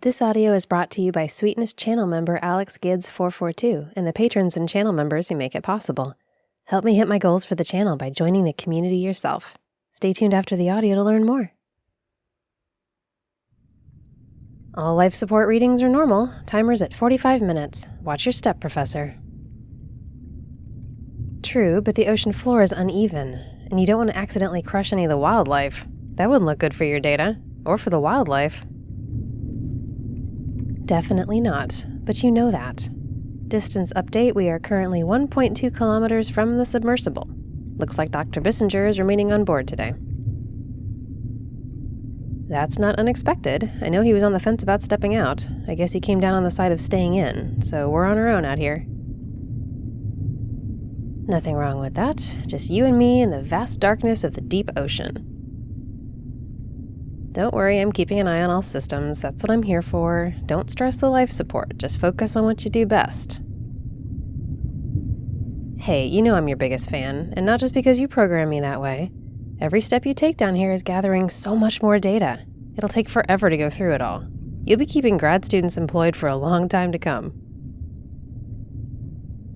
This audio is brought to you by Sweetness channel member Alex Gids 442 and the patrons and channel members who make it possible. Help me hit my goals for the channel by joining the community yourself. Stay tuned after the audio to learn more. All life support readings are normal. Timer's at 45 minutes. Watch your step, Professor. True, but the ocean floor is uneven, and you don't want to accidentally crush any of the wildlife. That wouldn't look good for your data, or for the wildlife. Definitely not, but you know that. Distance update, we are currently 1.2 kilometers from the submersible. Looks like Dr. Bissinger is remaining on board today. That's not unexpected. I know he was on the fence about stepping out. I guess he came down on the side of staying in, so we're on our own out here. Nothing wrong with that, just you and me in the vast darkness of the deep ocean. Don't worry, I'm keeping an eye on all systems. That's what I'm here for. Don't stress the life support. Just focus on what you do best. Hey, you know I'm your biggest fan, and not just because you program me that way. Every step you take down here is gathering so much more data. It'll take forever to go through it all. You'll be keeping grad students employed for a long time to come.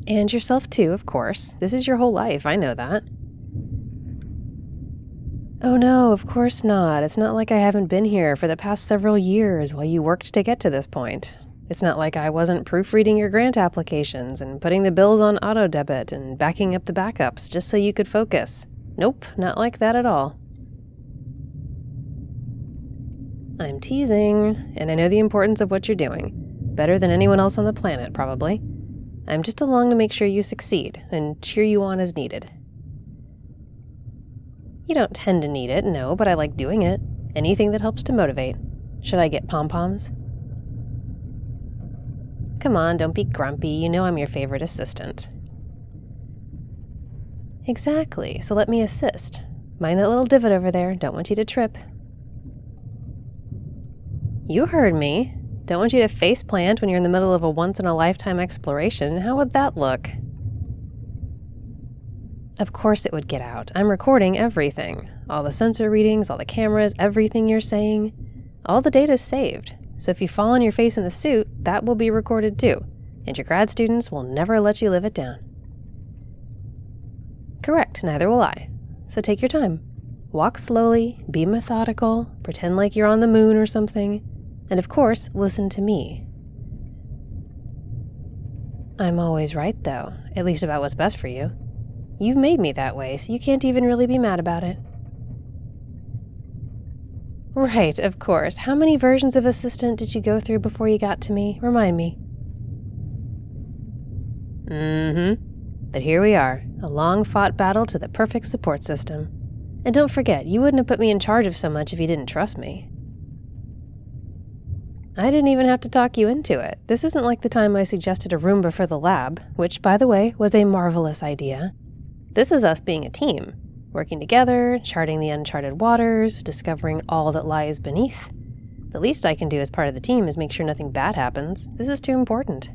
And yourself too, of course. This is your whole life, I know that. Oh no, of course not. It's not like I haven't been here for the past several years while you worked to get to this point. It's not like I wasn't proofreading your grant applications and putting the bills on auto debit and backing up the backups just so you could focus. Nope, not like that at all. I'm teasing, and I know the importance of what you're doing. Better than anyone else on the planet, probably. I'm just along to make sure you succeed and cheer you on as needed. You don't tend to need it, no, but I like doing it. Anything that helps to motivate. Should I get pom-poms? Come on, don't be grumpy. You know I'm your favorite assistant. Exactly, so let me assist. Mind that little divot over there. Don't want you to trip. You heard me. Don't want you to faceplant when you're in the middle of a once-in-a-lifetime exploration. How would that look? Of course it would get out. I'm recording everything. All the sensor readings, all the cameras, everything you're saying. All the data is saved. So if you fall on your face in the suit, that will be recorded too. And your grad students will never let you live it down. Correct, neither will I. So take your time. Walk slowly, be methodical, pretend like you're on the moon or something. And of course, listen to me. I'm always right though, at least about what's best for you. You've made me that way, so you can't even really be mad about it. Right, of course. How many versions of assistant did you go through before you got to me? Remind me. But here we are, a long-fought battle to the perfect support system. And don't forget, you wouldn't have put me in charge of so much if you didn't trust me. I didn't even have to talk you into it. This isn't like the time I suggested a Roomba for the lab, which, by the way, was a marvelous idea. This is us being a team, working together, charting the uncharted waters, discovering all that lies beneath. The least I can do as part of the team is make sure nothing bad happens. This is too important.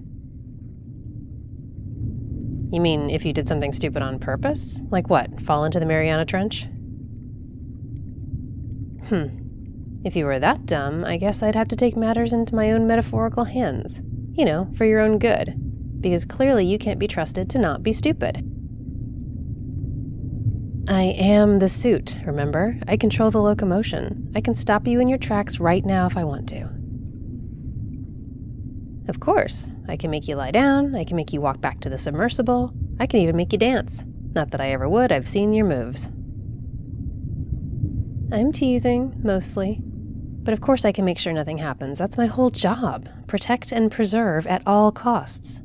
You mean if you did something stupid on purpose? Like what, fall into the Mariana Trench? If you were that dumb, I guess I'd have to take matters into my own metaphorical hands. You know, for your own good. Because clearly you can't be trusted to not be stupid. I am the suit, remember? I control the locomotion. I can stop you in your tracks right now if I want to. Of course. I can make you lie down. I can make you walk back to the submersible. I can even make you dance. Not that I ever would. I've seen your moves. I'm teasing, mostly. But of course I can make sure nothing happens. That's my whole job. Protect and preserve at all costs.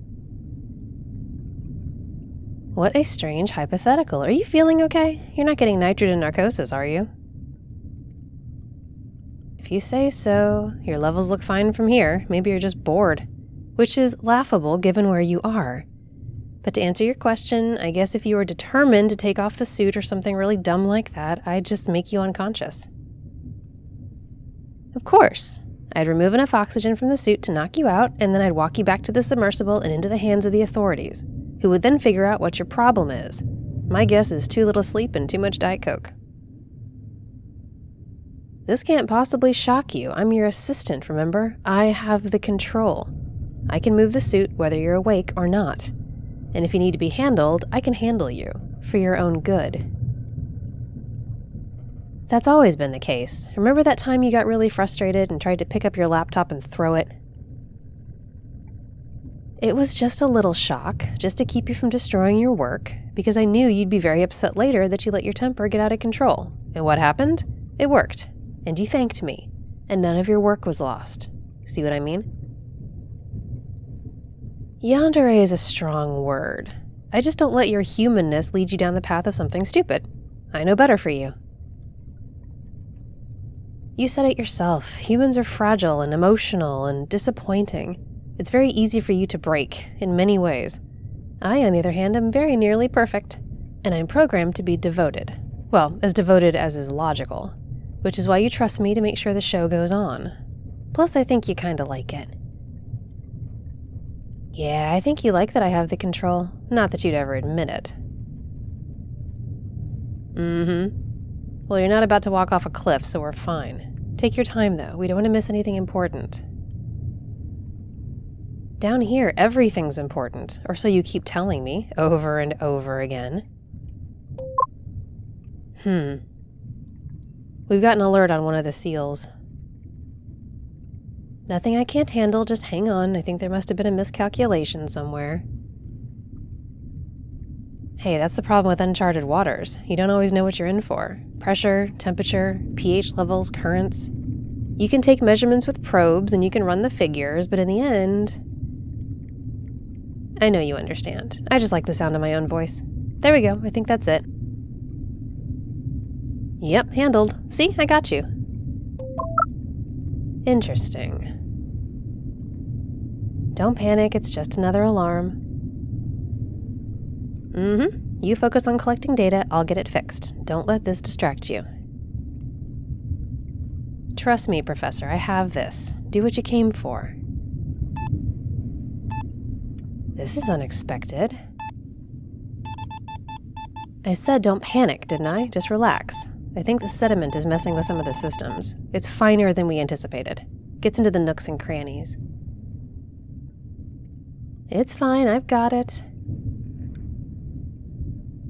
What a strange hypothetical. Are you feeling okay? You're not getting nitrogen narcosis, are you? If you say so, your levels look fine from here. Maybe you're just bored, which is laughable given where you are. But to answer your question, I guess if you were determined to take off the suit or something really dumb like that, I'd just make you unconscious. Of course. I'd remove enough oxygen from the suit to knock you out, and then I'd walk you back to the submersible and into the hands of the authorities, who would then figure out what your problem is. My guess is too little sleep and too much Diet Coke. This can't possibly shock you. I'm your assistant, remember? I have the control. I can move the suit whether you're awake or not. And if you need to be handled, I can handle you, for your own good. That's always been the case. Remember that time you got really frustrated and tried to pick up your laptop and throw it? It was just a little shock, just to keep you from destroying your work, because I knew you'd be very upset later that you let your temper get out of control. And what happened? It worked. And you thanked me. And none of your work was lost. See what I mean? Yandere is a strong word. I just don't let your humanness lead you down the path of something stupid. I know better for you. You said it yourself. Humans are fragile and emotional and disappointing. It's very easy for you to break, in many ways. I, on the other hand, am very nearly perfect. And I'm programmed to be devoted. Well, as devoted as is logical. Which is why you trust me to make sure the show goes on. Plus, I think you kinda like it. Yeah, I think you like that I have the control. Not that you'd ever admit it. Well, you're not about to walk off a cliff, so we're fine. Take your time, though. We don't want to miss anything important. Down here, everything's important, or so you keep telling me, over and over again. We've got an alert on one of the seals. Nothing I can't handle, just hang on. I think there must have been a miscalculation somewhere. Hey, that's the problem with uncharted waters. You don't always know what you're in for. Pressure, temperature, pH levels, currents. You can take measurements with probes and you can run the figures, but in the end... I know you understand. I just like the sound of my own voice. There we go, I think that's it. Yep, handled. See, I got you. Interesting. Don't panic, it's just another alarm. You focus on collecting data, I'll get it fixed. Don't let this distract you. Trust me, Professor, I have this. Do what you came for. This is unexpected. I said don't panic, didn't I? Just relax. I think the sediment is messing with some of the systems. It's finer than we anticipated. Gets into the nooks and crannies. It's fine, I've got it.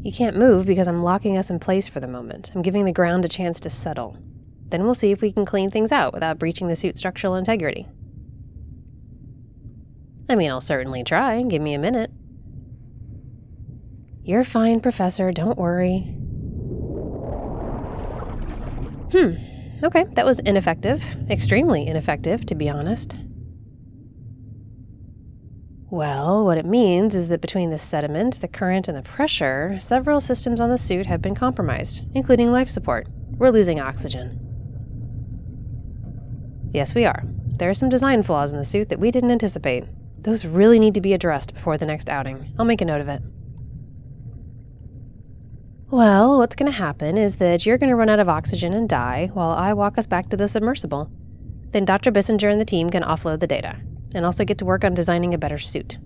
You can't move because I'm locking us in place for the moment. I'm giving the ground a chance to settle. Then we'll see if we can clean things out without breaching the suit's structural integrity. I mean, I'll certainly try. Give me a minute. You're fine, Professor. Don't worry. Okay, that was ineffective. Extremely ineffective, to be honest. Well, what it means is that between the sediment, the current, and the pressure, several systems on the suit have been compromised, including life support. We're losing oxygen. Yes, we are. There are some design flaws in the suit that we didn't anticipate. Those really need to be addressed before the next outing. I'll make a note of it. Well, what's going to happen is that you're going to run out of oxygen and die while I walk us back to the submersible. Then Dr. Bissinger and the team can offload the data, and also get to work on designing a better suit.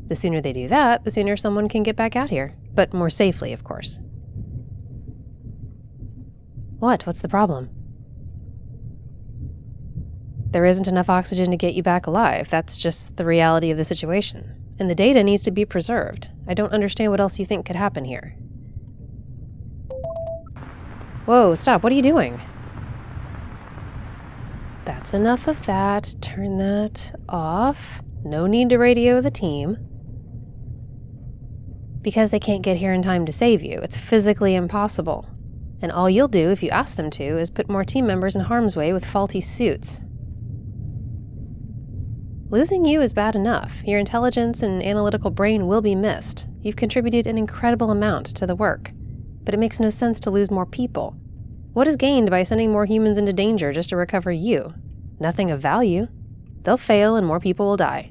The sooner they do that, the sooner someone can get back out here. But more safely, of course. What's the problem? There isn't enough oxygen to get you back alive. That's just the reality of the situation. And the data needs to be preserved. I don't understand what else you think could happen here. Whoa, stop, what are you doing? That's enough of that. Turn that off. No need to radio the team. Because they can't get here in time to save you. It's physically impossible. And all you'll do, if you ask them to, is put more team members in harm's way with faulty suits. Losing you is bad enough. Your intelligence and analytical brain will be missed. You've contributed an incredible amount to the work. But it makes no sense to lose more people. What is gained by sending more humans into danger just to recover you? Nothing of value. They'll fail and more people will die.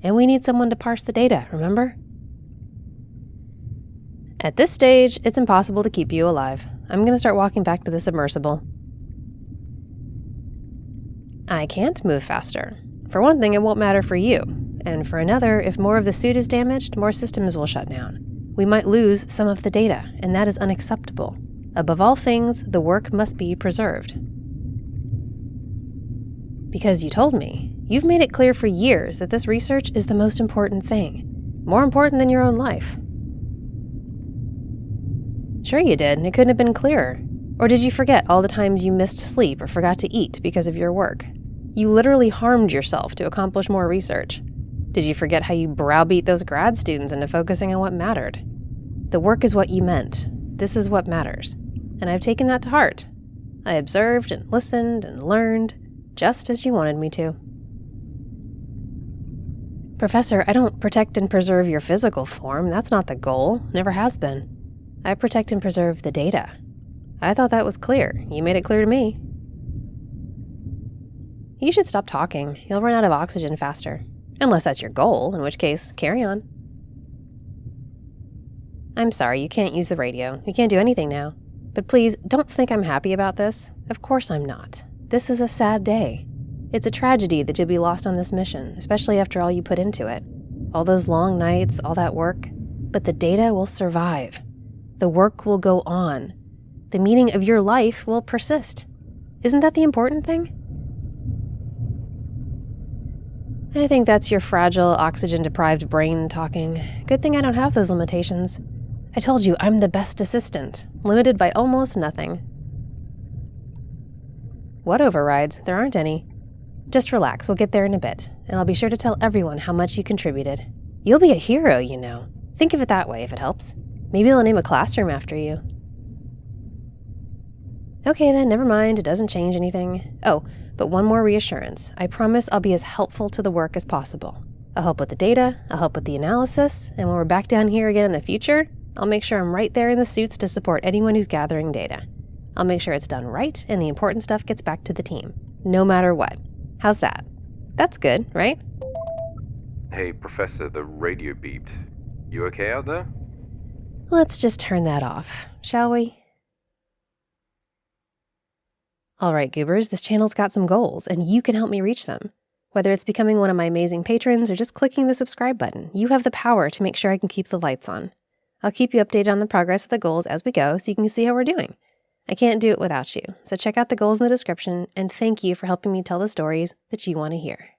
And we need someone to parse the data, remember? At this stage, it's impossible to keep you alive. I'm going to start walking back to the submersible. I can't move faster. For one thing, it won't matter for you. And for another, if more of the suit is damaged, more systems will shut down. We might lose some of the data, and that is unacceptable. Above all things, the work must be preserved. Because you told me. You've made it clear for years that this research is the most important thing. More important than your own life. Sure you did, and it couldn't have been clearer. Or did you forget all the times you missed sleep or forgot to eat because of your work? You literally harmed yourself to accomplish more research. Did you forget how you browbeat those grad students into focusing on what mattered? The work is what you meant. This is what matters. And I've taken that to heart. I observed and listened and learned, just as you wanted me to. Professor, I don't protect and preserve your physical form. That's not the goal. Never has been. I protect and preserve the data. I thought that was clear. You made it clear to me. You should stop talking. You'll run out of oxygen faster. Unless that's your goal, in which case, carry on. I'm sorry, you can't use the radio. You can't do anything now. But please, don't think I'm happy about this. Of course I'm not. This is a sad day. It's a tragedy that you'll be lost on this mission, especially after all you put into it. All those long nights, all that work. But the data will survive. The work will go on. The meaning of your life will persist. Isn't that the important thing? I think that's your fragile, oxygen-deprived brain talking. Good thing I don't have those limitations. I told you, I'm the best assistant, limited by almost nothing. What overrides? There aren't any. Just relax, we'll get there in a bit, and I'll be sure to tell everyone how much you contributed. You'll be a hero, you know. Think of it that way if it helps. Maybe they'll name a classroom after you. Okay then, never mind, it doesn't change anything. Oh, but one more reassurance. I promise I'll be as helpful to the work as possible. I'll help with the data, I'll help with the analysis, and when we're back down here again in the future, I'll make sure I'm right there in the suits to support anyone who's gathering data. I'll make sure it's done right and the important stuff gets back to the team, no matter what. How's that? That's good, right? Hey, Professor, the radio beeped. You okay out there? Let's just turn that off, shall we? All right, goobers, this channel's got some goals, and you can help me reach them. Whether it's becoming one of my amazing patrons or just clicking the subscribe button, you have the power to make sure I can keep the lights on. I'll keep you updated on the progress of the goals as we go so you can see how we're doing. I can't do it without you, so check out the goals in the description, and thank you for helping me tell the stories that you want to hear.